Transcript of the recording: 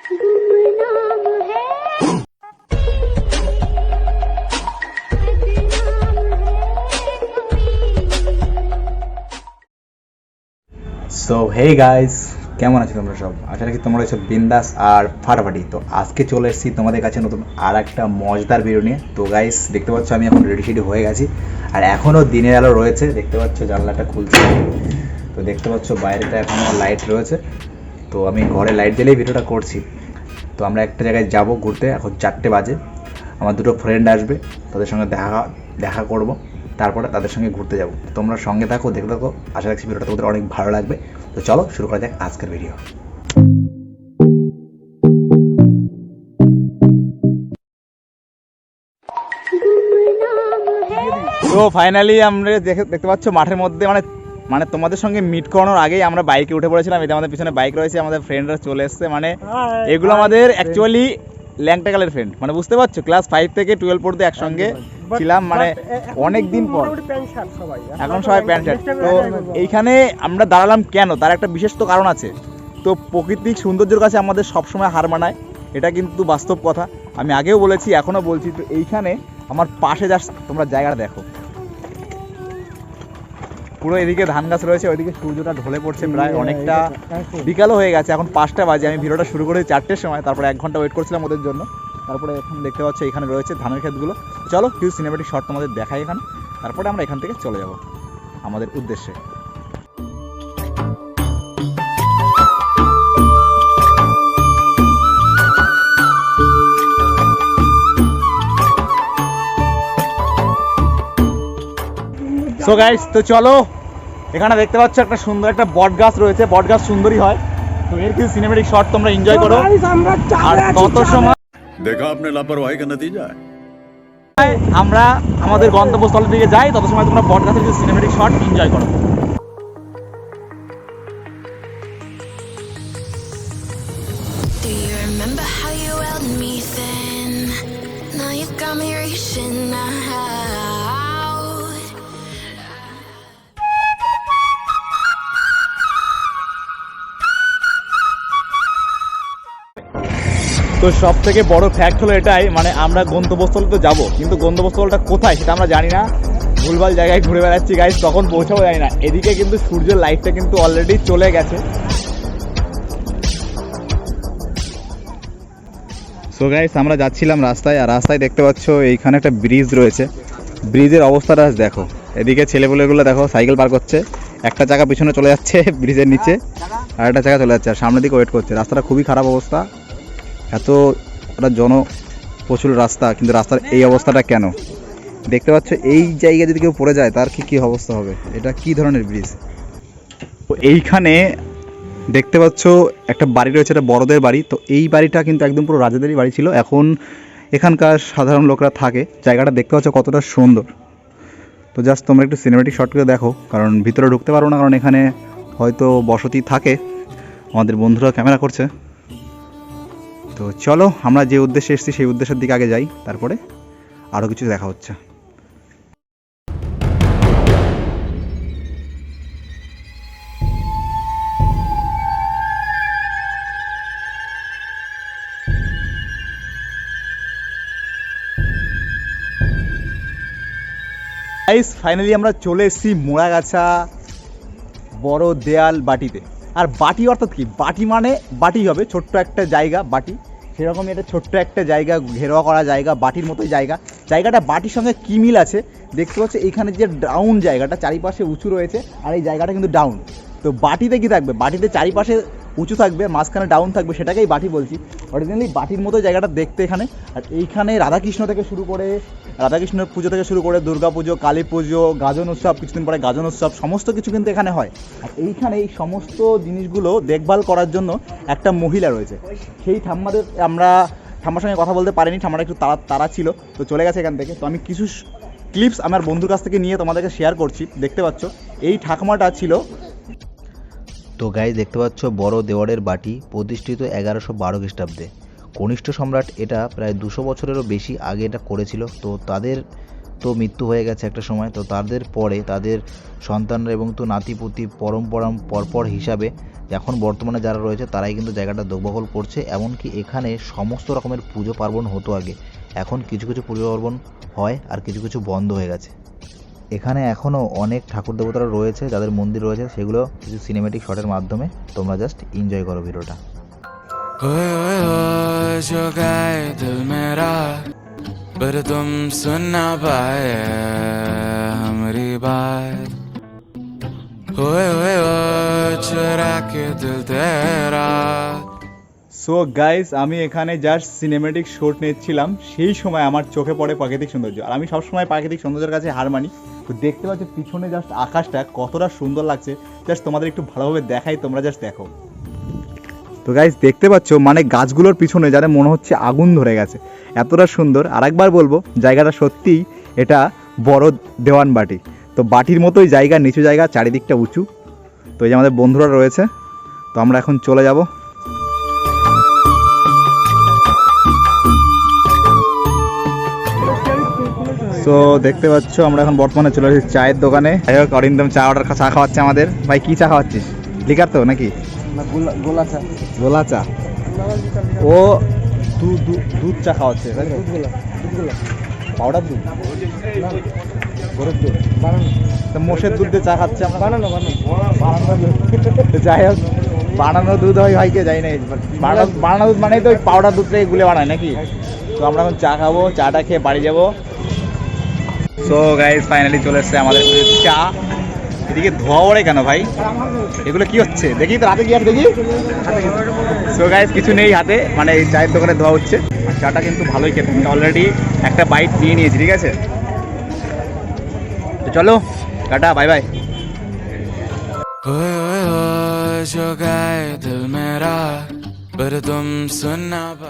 So hey guys, কেমন আছো তোমরা সব? আশা রাখি তোমরা সব বিন্দাস আর ফাটাফাটি। তো আজকে চলে এসেছি তোমাদের কাছে নতুন আর একটা মজাদার ভিডিও নিয়ে। তো গাইস দেখতে পাচ্ছ আমি এখন রেডি হয়ে গেছি, আর এখনও দিনের আলো রয়েছে। দেখতে পাচ্ছ জানলাটা খুলছে, তো দেখতে পাচ্ছ বাইরেটা এখনও লাইট রয়েছে। তো আমি ঘরে লাইট দিলেই ভিডিওটা করছি। তো আমরা একটা জায়গায় যাব ঘুরতে, এখন 4টে বাজে। আমার দুটো ফ্রেন্ড আসবে, তাদের সঙ্গে দেখা করব, তারপরে তাদের সঙ্গে ঘুরতে যাব। তোমরা সঙ্গে থাকো, দেখতে থাকো। আশা রাখছি ভিডিওটা তোমাদের অনেক ভালো লাগবে। তো চলো শুরু করা যাক আজকের ভিডিও। তো ফাইনালি আমরা দেখতে পাচ্ছ মাঠের মধ্যে মানে তোমাদের সঙ্গে মিট করানোর আগেই আমরা বাইকে উঠে পড়েছিলাম। এটা আমাদের পিছনে বাইক রয়েছে, আমাদের ফ্রেন্ডরা চলে এসছে। মানে এগুলো আমাদের অ্যাকচুয়ালি ল্যাংটাকালের ফ্রেন্ড, মানে বুঝতে পারছো, ক্লাস 5 থেকে 12 পর্যন্ত একসঙ্গে ছিলাম, মানে অনেক দিন পর। এখন সবাই প্যান্ট শার্ট। তো এইখানে আমরা দাঁড়ালাম কেন, তার একটা বিশেষ তো কারণ আছে। তো প্রাকৃতিক সৌন্দর্যের কাছে আমাদের সবসময় হার মানায়, এটা কিন্তু বাস্তব কথা। আমি আগেও বলেছি, এখনও বলছি। তো এইখানে আমার পাশে তোমরা জায়গাটা দেখো, পুরো এদিকে ধান গাছ রয়েছে, ওইদিকে সূর্যটা ঢলে পড়ছে, প্রায় অনেকটা বিকালও হয়ে গেছে। এখন 5টা বাজে। আমি ভিডিওটা শুরু করেছি 4টের সময়, তারপরে 1 ঘন্টা ওয়েট করছিলাম ওদের জন্য। তারপরে এখন দেখতে পাচ্ছ এখানে রয়েছে ধানের ক্ষেতগুলো। চলো কিছু সিনেমেটিক শট তোমাদের দেখাই এখানে, তারপরে আমরা এখান থেকে চলে যাব আমাদের উদ্দেশ্যে। সো গাইস, তো চলো, এখানে দেখতে পাচ্ছ একটা সুন্দর একটা বট গাছ রয়েছে। বট গাছ সুন্দরই হয়। তো এর কিছু সিনেমেটিক শট তোমরা এনজয় করো। আর তত সময় देखा आपने लापरवाही का नतीजा है। আমরা আমাদের গন্তব্যস্থলের দিকে যাই, তত সময় তোমরা বট গাছের কিছু সিনেমেটিক শট এনজয় করো। Do you remember how you held me then? Now you got me reaching out. তো সব থেকে বড় ফ্যাক্ট হলো এটাই, মানে আমরা গন্তব্যস্থলে তো যাবো, কিন্তু গন্তব্যস্থলটা কোথায় সেটা আমরা জানি না। ভুলভাল জায়গায় ঘুরে বেড়াচ্ছি গাইস, কখন পৌঁছাবো জানি না। এদিকে কিন্তু সূর্যের লাইটটা কিন্তু অলরেডি চলে গেছে। সো গাইস, আমরা যাচ্ছিলাম রাস্তায়, আর রাস্তায় দেখতে পাচ্ছ এইখানে একটা ব্রিজ রয়েছে। ব্রিজের অবস্থাটা দেখো, এদিকে ছেলেপুলেগুলো দেখো সাইকেল পার করছে। একটা চাকা পিছনে চলে যাচ্ছে ব্রিজের নিচে, আর একটা চাকা চলে যাচ্ছে, আর সামনের দিকে ওয়েট করছে। রাস্তাটা খুবই খারাপ অবস্থা, এত একটা জনপ্রচুর রাস্তা, কিন্তু রাস্তার এই অবস্থাটা কেন? দেখতে পাচ্ছ এই জায়গায় যদি কেউ পড়ে যায় তার কি অবস্থা হবে? এটা কি ধরনের ব্রিজ? তো এইখানে দেখতে পাচ্ছ একটা বাড়ি রয়েছে, এটা বড়দের বাড়ি। তো এই বাড়িটা কিন্তু একদম পুরো রাজাদেরই বাড়ি ছিল, এখন এখানকার সাধারণ লোকরা থাকে। জায়গাটা দেখতে পাচ্ছ কতটা সুন্দর। তো জাস্ট তোমরা একটু সিনেমেটিক শট করে দেখো, কারণ ভিতরে ঢুকতে পারো না, কারণ এখানে হয়তো বসতি থাকে। আমাদের বন্ধুরা ক্যামেরা করছে। তো চলো আমরা যে উদ্দেশ্যে এসেছি সেই উদ্দেশ্যের দিকে আগে যাই, তারপরে আরও কিছু দেখা হচ্ছে। ফাইনালি আমরা চলে এসেছি মোড়াগাছা বড় দেয়াল বাটিতে। আর বাটি অর্থাৎ কি? বাটি মানে বাটি হবে, ছোট্ট একটা জায়গা বাটি। সেরকমই এটা ছোট্ট একটা জায়গা, ঘেরোয়া করা জায়গা, বাটির মতোই জায়গা। জায়গাটা বাটির সঙ্গে কী মিল আছে দেখতে পাচ্ছ, এইখানে যে ডাউন জায়গাটা চারিপাশে উঁচু রয়েছে, আর এই জায়গাটা কিন্তু ডাউন। তো বাটিতে কি থাকবে? বাটিতে চারিপাশে উঁচু থাকবে, মাঝখানে ডাউন থাকবে, সেটাকেই বাটি বলছি। অরিজিনালি বাটির মতো জায়গাটা দেখতে এখানে। আর এইখানে রাধাকৃষ্ণ থেকে শুরু করে, রাধাকৃষ্ণের পুজো থেকে শুরু করে দুর্গা পুজো, কালী পুজো, গাজন উৎসব, কিছুদিন পরে গাজন উৎসব, সমস্ত কিছু কিন্তু এখানে হয়। আর এইখানে এই সমস্ত জিনিসগুলো দেখভাল করার জন্য একটা মহিলা রয়েছে। সেই ঠাম্মার সঙ্গে কথা বলতে পারিনি, ঠাম্মাটা একটু তাড়া ছিল, তো চলে গেছে এখান থেকে। তো আমি কিছু ক্লিপস আমার বন্ধুর কাছ থেকে নিয়ে তোমাদেরকে শেয়ার করছি। দেখতে পাচ্ছ এই ঠাকুমাটা ছিল। তো গাইস দেখতে পাচ্ছ বড় দেওয়ারের বাটি, প্রতিষ্ঠিত 1112 খ্রিস্টাব্দে। কনিষ্ঠ সম্রাট এটা প্রায় 200 বছরেরও বেশি আগে এটা করেছিল। তো তাদের তো মৃত্যু হয়ে গেছে একটা সময়। তো তাদের পরে তাদের সন্তানরা এবং তো নাতিপুতি পরম্পরা পরপর হিসাবে এখন বর্তমানে যারা রয়েছে তারাই কিন্তু জায়গাটা দখল করছে। এমনকি এখানে সমস্ত রকমের পুজো পার্বণ হতো আগে, এখন কিছু কিছু পুজো পার্বণ হয় আর কিছু কিছু বন্ধ হয়ে গেছে। এখানে এখনও অনেক ঠাকুর দেবতারা রয়েছে, যাদের মন্দির রয়েছে, সেগুলো কিছু সিনেমেটিক শটের মাধ্যমে তোমরা জাস্ট এনজয় করো ভিডিওটা। ओए ओए ओए जो गाए दिल मेरा पर तुम सुन ना पाए हमारी बात। ओए ओए ओए चुरा के दिल तेरा। সো গাইস, আমি এখানে জাস্ট সিনেমেটিক শট নিচ্ছিলাম, সেই সময় আমার চোখে পড়ে প্রাকৃতিক সৌন্দর্য। আর আমি সবসময় প্রাকৃতিক সৌন্দর্যের কাছে হার মানি। তো দেখতে পাচ্ছ পিছনে জাস্ট আকাশটা কতটা সুন্দর লাগছে, জাস্ট তোমাদের একটু ভালোভাবে দেখাই, তোমরা জাস্ট দেখো। তো গাইস দেখতে পাচ্ছ মানে গাছগুলোর পিছনে যারা মনে হচ্ছে আগুন ধরে গেছে, এতটা সুন্দর। আরেকবার বলবো, জায়গাটা সত্যিই এটা বড় দেওয়ান বাটি। তো বাটির মতোই জায়গা, নিচু জায়গা, চারিদিকটা উঁচু। তো এই যে আমাদের বন্ধুরা রয়েছে, তো আমরা এখন চলে যাব। তো দেখতে পাচ্ছ আমরা এখন বর্তমানে চলে এসেছি চায়ের দোকানে। যাই হোক, অরিন্দম চা খাওয়াচ্ছে আমাদের। ভাই কি চা খাওয়াচ্ছিস? লিকার তো নাকি? গোলা চা। ও দুধ চা খাওয়াচ্ছে, পাউডার দুধ, গরুর দুধ, তো মোষের দুধ দিয়ে চা খাচ্ছে আমরা। বানানো যাই হোক, বানানো দুধ হয় ভাইকে যাই না, বানানো দুধ মানে তো ওই পাউডার দুধটাকে গুলে বানায় নাকি। তো আমরা এখন চা খাবো, চাটা খেয়ে বাড়ি যাবো। সো গাইজ ফাইনালি চলে এসছে আমাদের চা। এদিকে ধোয়া ওড়ে কেন ভাই? এগুলো কি হচ্ছে দেখি তো, হাতে কি আর দেখি। সো গাইজ কিছু নেই হাতে, মানে এই চায়ের দোকানে ধোয়া হচ্ছে। আর চাটা কিন্তু ভালোই খেতে, অলরেডি একটা বাইট নিয়ে নিয়েছি, ঠিক আছে। তো চলো টাটা, বাই বাই। ओए ओए ओए जो गाए दिल मेरा पर तुम सुन ना पाए।